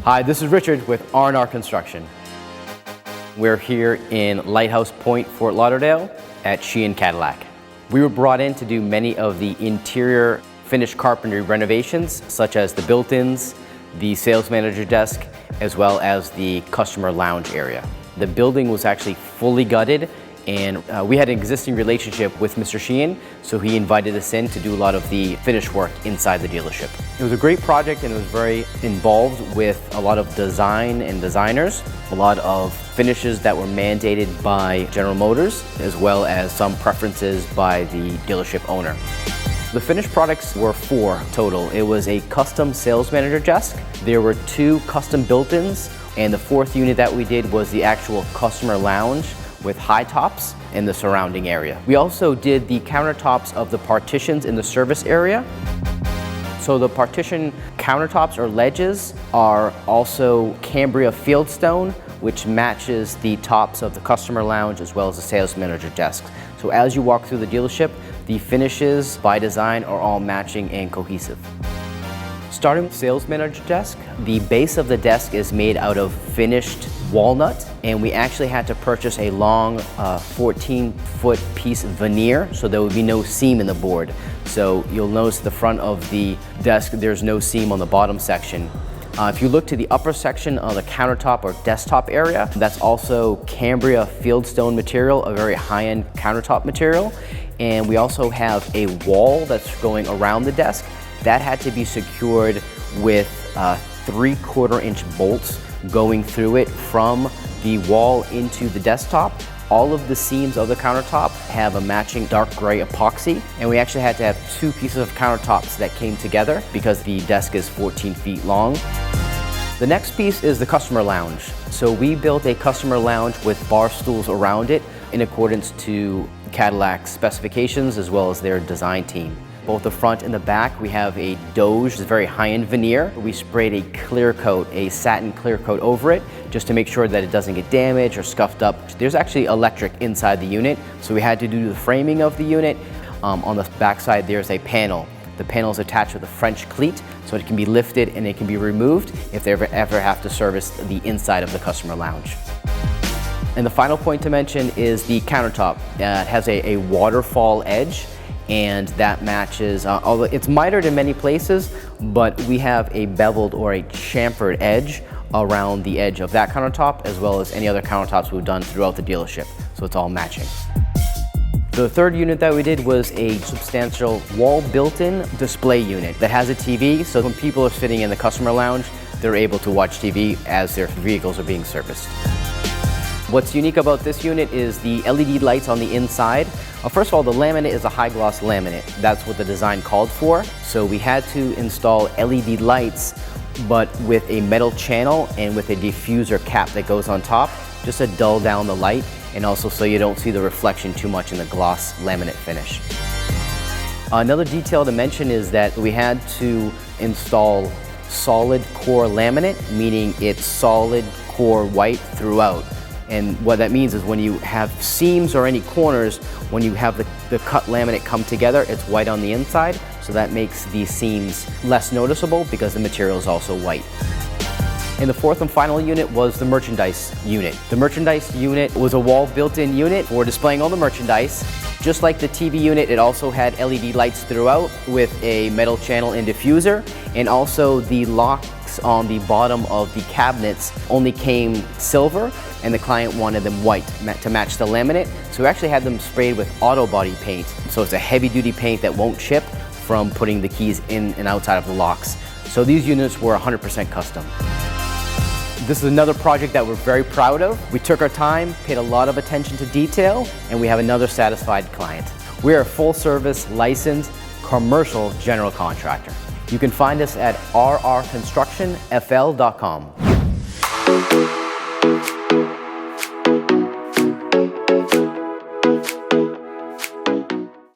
Hi, this is Richard with R&R Construction. We're here in Lighthouse Point, Fort Lauderdale at Sheehan Cadillac. We were brought in to do many of the interior finished carpentry renovations, such as the built-ins, the sales manager desk, as well as the customer lounge area. The building was actually fully gutted, and we had an existing relationship with Mr. Sheehan, so he invited us in to do a lot of the finish work inside the dealership. It was a great project, and it was very involved with a lot of design and designers, a lot of finishes that were mandated by General Motors, as well as some preferences by the dealership owner. The finished products were 4 total. It was a custom sales manager desk, there were 2 custom built-ins, and the 4th unit that we did was the actual customer lounge with high tops in the surrounding area. We also did the countertops of the partitions in the service area. So the partition countertops or ledges are also Cambria fieldstone, which matches the tops of the customer lounge as well as the sales manager desk. So as you walk through the dealership, the finishes by design are all matching and cohesive. Starting with sales manager desk, the base of the desk is made out of finished walnut, and we actually had to purchase a long 14-foot piece of veneer, so there would be no seam in the board. So you'll notice the front of the desk, there's no seam on the bottom section. If you look to the upper section of the countertop or desktop area, that's also Cambria fieldstone material, a very high-end countertop material. And we also have a wall that's going around the desk. That had to be secured with 3/4-inch bolts going through it from the wall into the desktop. All of the seams of the countertop have a matching dark gray epoxy, and we actually had to have 2 pieces of countertops that came together because the desk is 14 feet long. The next piece is the customer lounge. So we built a customer lounge with bar stools around it in accordance to Cadillac's specifications as well as their design team. Both the front and the back, we have a Doge, it's a very high-end veneer. We sprayed a clear coat, a satin clear coat over it, just to make sure that it doesn't get damaged or scuffed up. There's actually electric inside the unit, so we had to do the framing of the unit. On the back side, there's a panel. The panel is attached with a French cleat, so it can be lifted and it can be removed if they ever have to service the inside of the customer lounge. And the final point to mention is the countertop. It has a waterfall edge, and that matches, although it's mitered in many places, but we have a beveled or a chamfered edge around the edge of that countertop, as well as any other countertops we've done throughout the dealership, so it's all matching. The 3rd unit that we did was a substantial wall built-in display unit that has a TV, so when people are sitting in the customer lounge, they're able to watch TV as their vehicles are being serviced. What's unique about this unit is the LED lights on the inside. First of all, the laminate is a high gloss laminate. That's what the design called for. So we had to install LED lights, but with a metal channel and with a diffuser cap that goes on top, just to dull down the light, and also so you don't see the reflection too much in the gloss laminate finish. Another detail to mention is that we had to install solid core laminate, meaning it's solid core white throughout. And what that means is when you have seams or any corners, when you have the cut laminate come together, it's white on the inside, so that makes these seams less noticeable because the material is also white. And the 4th and final unit was the merchandise unit. The merchandise unit was a wall built-in unit for displaying all the merchandise. Just like the TV unit, it also had LED lights throughout with a metal channel and diffuser, and also the locks on the bottom of the cabinets only came silver, and the client wanted them white to match the laminate. So we actually had them sprayed with auto body paint. So it's a heavy duty paint that won't chip from putting the keys in and outside of the locks. So these units were 100% custom. This is another project that we're very proud of. We took our time, paid a lot of attention to detail, and we have another satisfied client. We are a full-service, licensed, commercial general contractor. You can find us at rrconstructionfl.com.